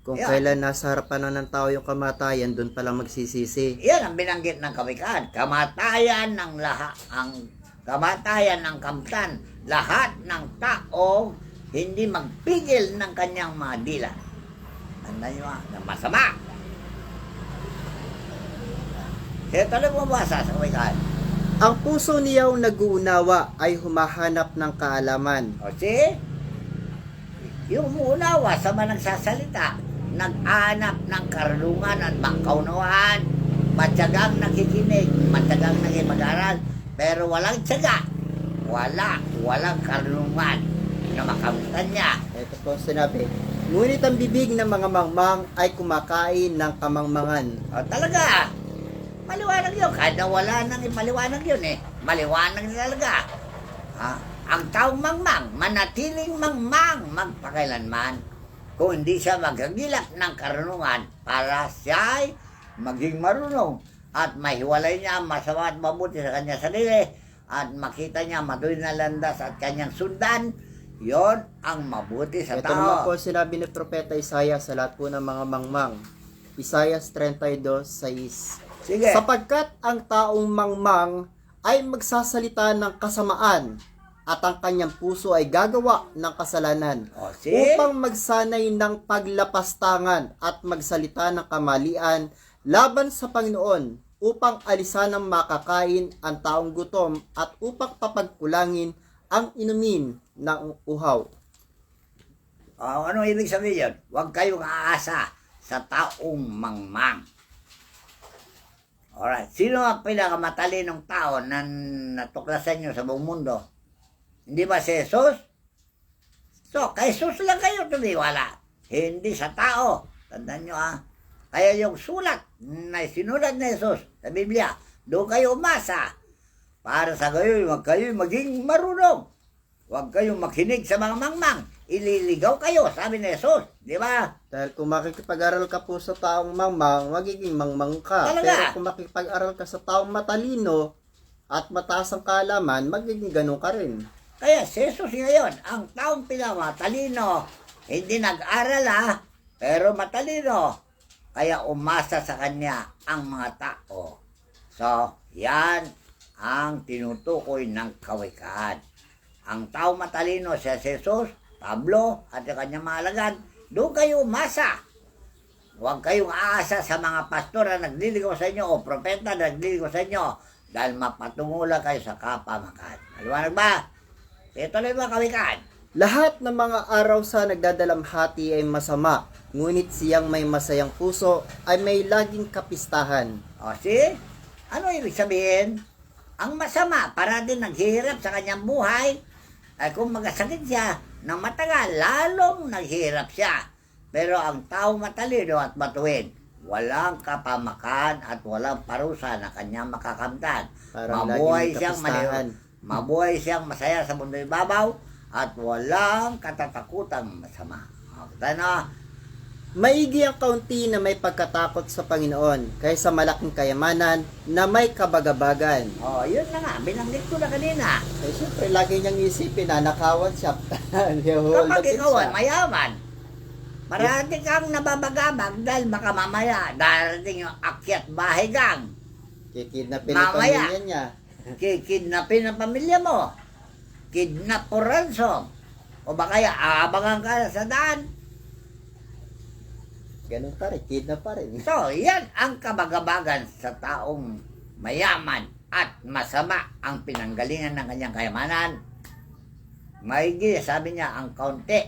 Kung Yeah. kailan nasa harapan na ng tao yung kamatayan, doon pala magsisisi. Yan ang binanggit ng kawikahan. Kamatayan ng lahat, ang kamatayan ng kamtan, lahat ng tao hindi magpigil ng kanyang mga dila. Tandaan nyo na masama. Ito na bumabasa sa kawikahan. Ang puso niyaw nag-uunawa ay humahanap ng kaalaman. O see? Yung umuunawa sa mga nagsasalita, nag-aanap ng karunungan at mangkaunawaan, matyagang nakikinig, matyagang nakipag-aral, pero walang tiyaga, walang karunungan na makamtan niya. Ito po sinabi, ngunit ang bibig ng mga mangmang ay kumakain ng kamangmangan. O talaga, maliwanag yun. Kahit na wala nang ipaliwanag yun maliwanag na talaga. Ang taong mangmang, manatiling mangmang magpakailanman kung hindi siya maghagilap ng karunungan para siya ay maging marunong at mahiwalay niya ang masama at mabuti sa kanya sarili at makita niya matuwid na landas at kanyang sundan. Yon ang mabuti sa Ito naman po tao. sinabi ni Propeta Isaiah sa lahat po ng mga mangmang. Isaiah 32:6. Sige. Sapagkat ang taong mangmang ay magsasalita ng kasamaan at ang kanyang puso ay gagawa ng kasalanan O see? upang magsanay ng paglapastangan at magsalita ng kamalian laban sa Panginoon upang alisan ng makakain ang taong gutom at upang papagkulangin ang inumin ng uhaw. Ano ibig sabihin yun? Huwag kayong aasa sa taong mangmang. Alright. Sino ang pinakamatalinong tao na natuklasan nyo sa buong mundo? Hindi ba si Jesus? So, kay Jesus lang kayo tumiwala. Hindi sa tao. Tandaan nyo Kaya yung sulat na sinulat ni Jesus sa Biblia, doon kayo umasa. Para sa gayon, huwag kayo maging marunong. Huwag kayong makinig sa mga mangmang. Ililigaw kayo, sabi ni Jesus. Di ba? Dahil kung makikipag-aral ka po sa taong mangmang, magiging mangmang ka. Talaga? Pero kung makikipag-aral ka sa taong matalino at mataas ang kaalaman, magiging ganun ka rin. Kaya si Jesus ngayon, ang taong pinamatalino, hindi nag-aral pero matalino. Kaya umasa sa kanya ang mga tao. So, yan ang tinutukoy ng kawikaan. Ang taong matalino si Jesus, Pablo at ang kanyang mga alagad, doon kayo umasa. huwag kayong aasa sa mga pastor na nagliligaw sa inyo o propeta na nagliligaw sa inyo dahil mapatungula kayo sa kapamakan. Maliwanag ba? Ito lang mga kawikan. Lahat ng mga araw sa nagdadalamhati ay masama, ngunit siyang may masayang puso ay may laging kapistahan. O, see? Ano ibig sabihin? Ang masama, para din naghihirap sa kanyang buhay, ay kung magasakit siya ng matagal, lalong naghihirap siya. Pero ang tao matalino at matuwid, walang kapamakan at walang parusa na kanyang makakamtan. Parang Mabuhay laging may siyang kapistahan. mabuhay siyang masaya sa mundo ibabaw at walang katatakutang masama. Okay na? Maigi ang kaunti na may pagkatakot sa Panginoon kaysa malaking kayamanan na may kabagabagan. Oh, yun na nga. Binanggit ko na kanina. Eh, syempre, lagi niyang isipin na nakawan siya. Kapag ikaw ay mayaman, marami kang nababagabag dahil baka mamaya darating yung akyat bahay gang. Kikidnapin ang Mamaya. pamilya niya. Kikidnapin ang pamilya mo. Kidnap o ransom. O baka aabangan ka sa daan. Ganun pa rin, kidnap pa rin. So, yan ang kabagabagan sa taong mayaman at masama ang pinanggalingan ng kanyang kayamanan. Maigi, sabi niya, ang kaunti.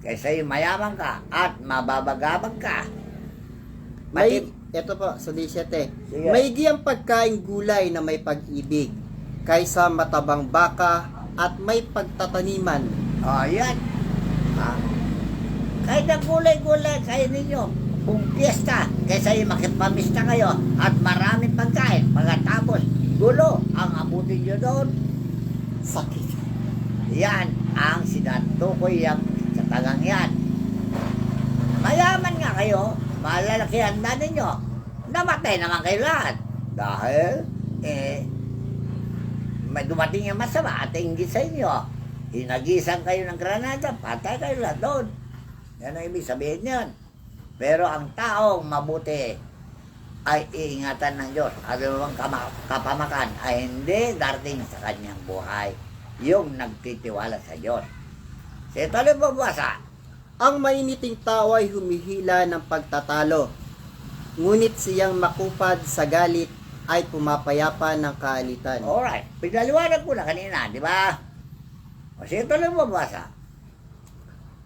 Kaysa yung mayaman ka at mababagabag ka. May, eto po, sa 17. Sige. Maigi ang pagkain gulay na may pag-ibig kaysa matabang baka at may pagtataniman. O, yan. Ha? Kahit ang gulay-gulay, kayo ninyo. Kung piyesta, kaysa yung makipamista kayo at maraming pagkain. Pagkatapos, gulo ang abutin nyo doon. Sakit. Yan ang sinatukoy yung katagang yan. Mayaman nga kayo, malalaki handa ninyo. Namatay naman kayo lahat. Dahil, may dumating yung masama at inggit sa inyo. Hinagisan kayo ng granada, patay kayo lahat doon. Yan ang ibig sabihin yan. Pero ang taong mabuti ay iingatan ng Diyos. At ang kapamakan ay hindi darating sa kanyang buhay. Yung nagtitiwala sa Diyos. Sa ito lang babasa. Ang mainiting tao ay humihila ng pagtatalo, ngunit siyang makupad sa galit ay pumapayapa ng kaalitan. Alright. Pinaliwanag ko na kanina, di ba? O sa ito lang babasa.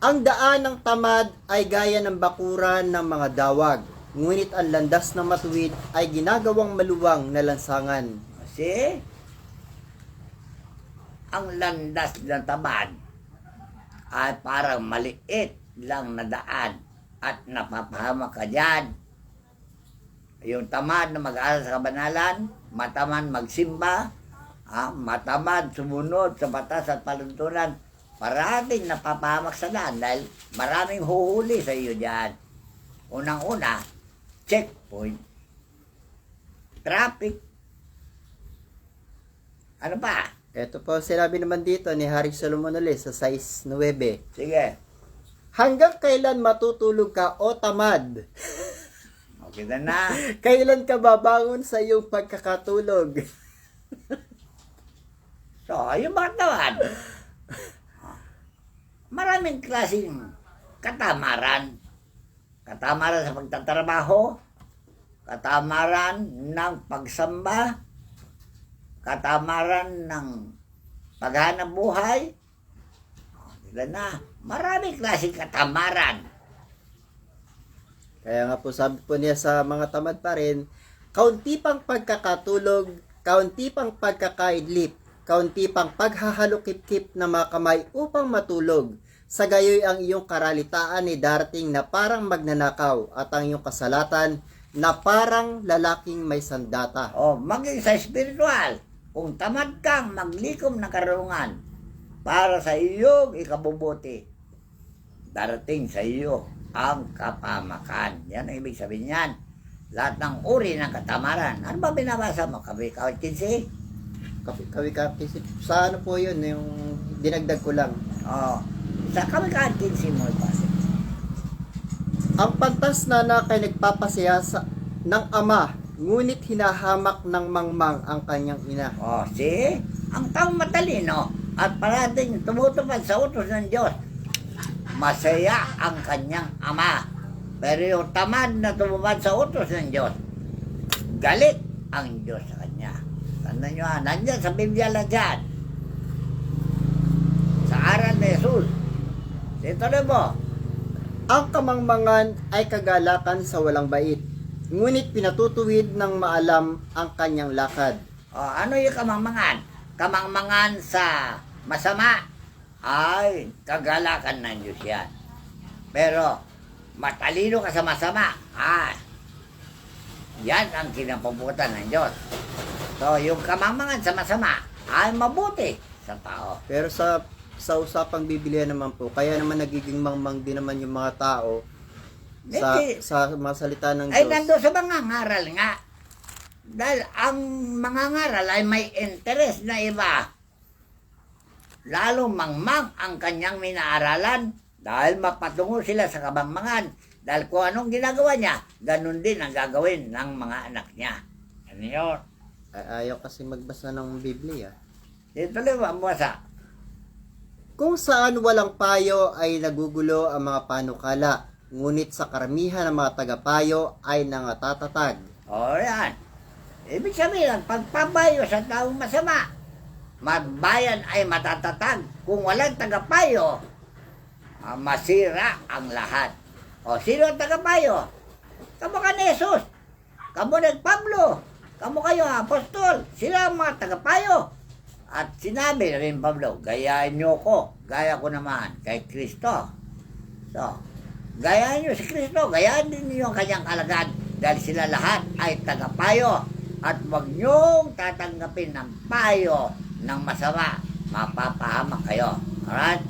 Ang daan ng tamad ay gaya ng bakuran ng mga dawag, ngunit ang landas ng matuwid ay ginagawang maluwang na lansangan. Kasi, ang landas ng tamad ay parang maliit lang na daan at napapahamak ka dyan. Yung tamad na mag-aaral sa kabanalan, matamad magsimba, matamad sumunod sa batas at paluntunan, parating napapahamak sa daan dahil maraming huhuli sa iyo dyan. Unang-una, checkpoint, traffic, ano pa? Ito po sinabi naman dito ni Haring Solomon ulit sa 6:9. Sige, Hanggang kailan matutulog ka o tamad? okay na. Kailan ka babangon sa iyong pagkakatulog? So, yung mga tawad, maraming klaseng katamaran. Katamaran sa pagtatrabaho, katamaran ng pagsamba, katamaran ng paghanap buhay. Diba na? Maraming klaseng katamaran. Kaya nga po sabi po niya sa mga tamad pa rin, kaunti pang pagkakatulog, kaunti pang pagkakaidlip, kaunti pang paghahalukip-kip na mga kamay upang matulog. Sa gayoy ang iyong karalitaan ay darating na parang magnanakaw at ang iyong kasalatan na parang lalaking may sandata. O, maging sa spiritual, kung tamad kang maglikom ng karunungan para sa iyong ikabubuti, darating sa iyo ang kapamakan. Yan ang ibig sabihin yan. Lahat ng uri ng katamaran. Ano ba binabasa mo? Kawit 15? Kawik-kawik, sa ano po yun, yung dinagdag ko lang. O, sa kawit 15 mo ipasa. Ang pantas na kay nagpapasaya ng ama, ngunit hinahamak ng mangmang ang kanyang ina. O, see? Ang taong matalino at parating tumutupad sa utos ng Diyos, masaya ang kanyang ama. Pero yung tamad na tumubad sa utos ng Diyos, galit ang Diyos sa kanya. Tandaan nyo nandyan sa Biblia na dyan. Sa aral ni Jesus. Ito na mo. Ang kamangmangan ay kagalakan sa walang bait, ngunit pinatutuwid ng maalam ang kanyang lakad. Ano yung kamangmangan? Kamangmangan sa masama ay kagalakan ng Diyos yan. Pero matalino ka sa masama, yan ang kinapabutan ng Diyos. So yung kamangmangan sa masama ay mabuti sa tao. Pero sa usapang Biblia naman po, kaya naman nagiging mangmang din naman yung mga tao sa mga salita ng Ay Diyos. nandun sa mga ngaral nga. Dahil ang mga ngaral ay may interest na iba. Lalo mangmang ang kanyang minaaralan dahil mapatungo sila sa kabangmangan. Dahil kung anong ginagawa niya, ganun din ang gagawin ng mga anak niya. Ano yun? Ayaw kasi magbasa ng Biblia. Dito lang ang basa. Kung saan walang payo ay nagugulo ang mga panukala, ngunit sa karamihan ng mga tagapayo ay nangatatag. O yan. Ibig sabihin, pagpapayo sa taong masama, bayan ay matatatag. Kung walang tagapayo, masira ang lahat. O sino ang tagapayo? Kamu ka ni Jesus. Kamu ni Pablo. Kamu kayo apostol. Sila ang mga tagapayo. At sinabi rin Pablo, gayahin niyo ko, gaya ko naman kay Kristo. So, gayahin niyo si Kristo, gayahin din niyo ang kanyang kalagad dahil sila lahat ay tagapayo. At huwag niyong tatanggapin ng payo ng masama, mapapahamak kayo. Alright?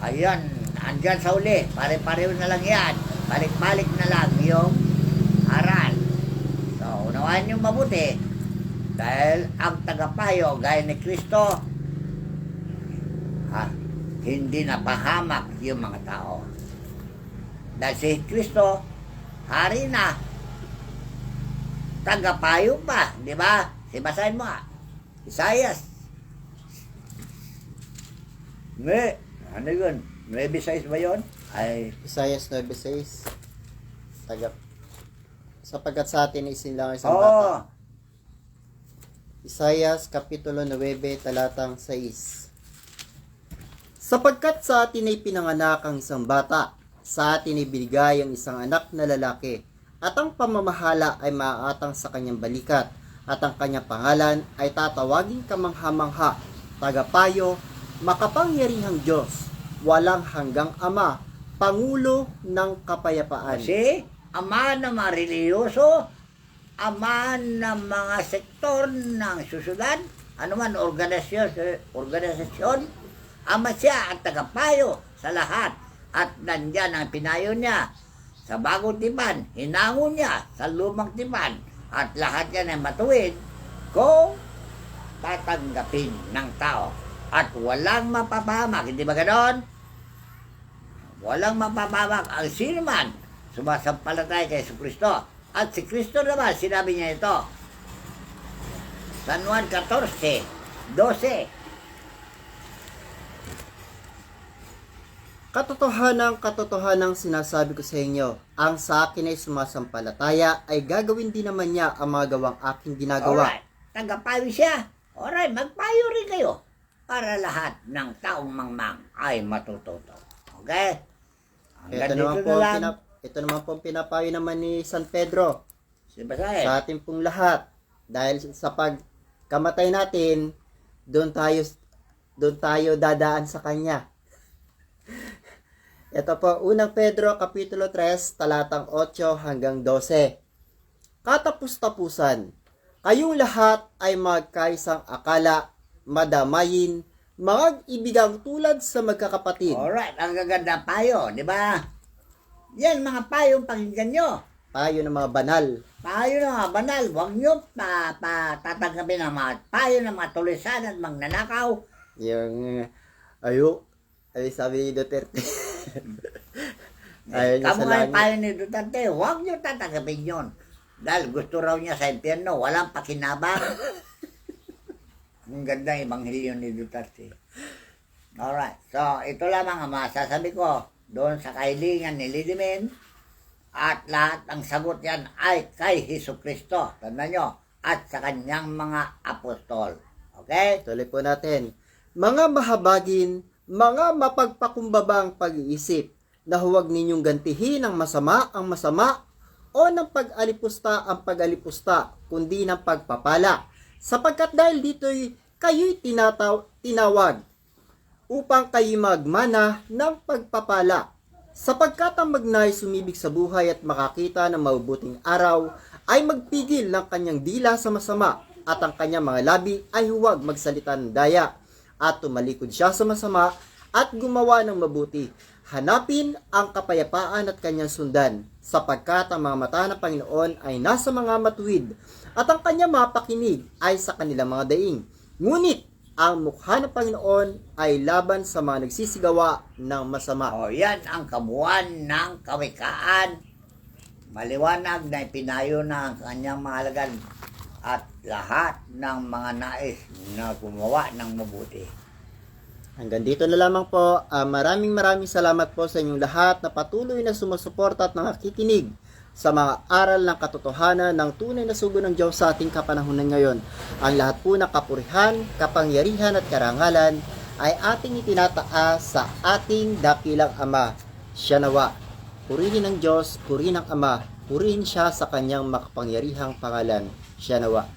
Ayun, andyan sa uli, pare-pareho na lang yan. Balik-balik na lang yung aral. So, unawain niyo mabuti. Dahil ang tagapayo, gaya ni Kristo, hindi napahamak yung mga tao. Dahil si Kristo, hari na, tagapayo pa, di ba? Sibasahin mo Isaias. Ano yun? 9:6 ba yun? Ay, Isaiah 9:6. Sapagkat sa atin isin lang isang bata. Isaiah Kapitulo 9, talatang 6. Sapagkat sa atin ay pinanganak ang isang bata, sa atin ay binigay ang isang anak na lalaki, at ang pamamahala ay maaatang sa kanyang balikat, at ang kanyang pangalan ay tatawaging kamangha-mangha, tagapayo, makapangyarihang Diyos, walang hanggang Ama, Pangulo ng Kapayapaan. Kasi, ama ng mga reliyoso, ama ng mga sektor ng susunod, anuman organisasyon, ama siya at tagapayo sa lahat. At nandyan ang pinayo niya sa bagong tipan, hinango niya sa lumang tipan, at lahat yan ay matuwid kung tatanggapin ng tao. At walang mapapahamak, hindi ba ganon? Walang mapapahamak ang sino man sumasampalataya kay Kristo. At si Kristo naman, sinabi niya ito. San Juan 14:12. Katotohanang sinasabi ko sa inyo, ang sa akin ay sumasampalataya ay gagawin din naman niya ang mga gawang aking ginagawa. Alright, tagapayo siya. Alright, magpayo rin kayo para lahat ng taong mangmang ay matututo. Okay? Ito naman po ang pinapayo naman ni San Pedro Sibasahin. sa ating pong lahat. Dahil sa pagkamatay natin, doon tayo dadaan sa Kanya. Ito po, unang Pedro, Kapitulo 3, talatang 8 hanggang 12. Katapus-tapusan, kayong lahat ay magkaisang akala, madamayin, mag-ibigang tulad sa magkakapatid. Alright, ang gaganda payo, di ba? Yan, mga payong pakinggan nyo. Payo ng mga banal. Payo ng mga banal. Huwag nyo tatanggapin ang mga payo ng mga tulisan at magnanakaw. Yung, ay sabi ni Duterte. Kamu nga yung payo ni Duterte, huwag nyo tatanggapin yun. Dahil gusto raw niya sa impyerno, walang pakinabang. Ang ganda yung ebanghelyo ni Duterte. Alright, so ito lamang ang masasabi ko. doon sa kahilingan ni Lidimen at lahat ng sagot yan ay kay Hesukristo. Tandaan nyo, at sa kanyang mga apostol. Okay? Tuloy po natin. Mga mahabagin, mga mapagpakumbabang pag-iisip, na huwag ninyong gantihin ng masama ang masama o ng pag-alipusta ang pag-alipusta, kundi ng pagpapala. Sapagkat dahil dito'y kayo'y tinawag upang kayo magmana ng pagpapala. Sapagkat ang magnay sumibig sa buhay at makakita ng mabubuting araw ay magpigil ng kanyang dila sa masama at ang kanyang mga labi ay huwag magsalita ng daya at tumalikod siya sa masama at gumawa ng mabuti. Hanapin ang kapayapaan at kanyang sundan, sapagkat ang mga mata ng Panginoon ay nasa mga matuwid, at ang kanyang mga pakinig ay sa kanilang mga daing. Ngunit, ang mukha ng Panginoon ay laban sa mga nagsisigawa ng masama. O yan ang kabuuan ng kawikaan. Maliwanag na ipinayo na ang kanyang mga alagad at lahat ng mga nais na gumawa ng mabuti. Hanggang dito na lamang po. Maraming salamat po sa inyong lahat na patuloy na sumusuporta at nakikinig sa mga aral ng katotohanan ng tunay na sugo ng Diyos sa ating kapanahunan ngayon. Ang lahat po ng kapurihan, kapangyarihan at karangalan ay ating itinataas sa ating dakilang Ama. Siya nawa. Purihin ng Diyos, purihin ng Ama, purihin siya sa kanyang makapangyarihang pangalan. Siya nawa.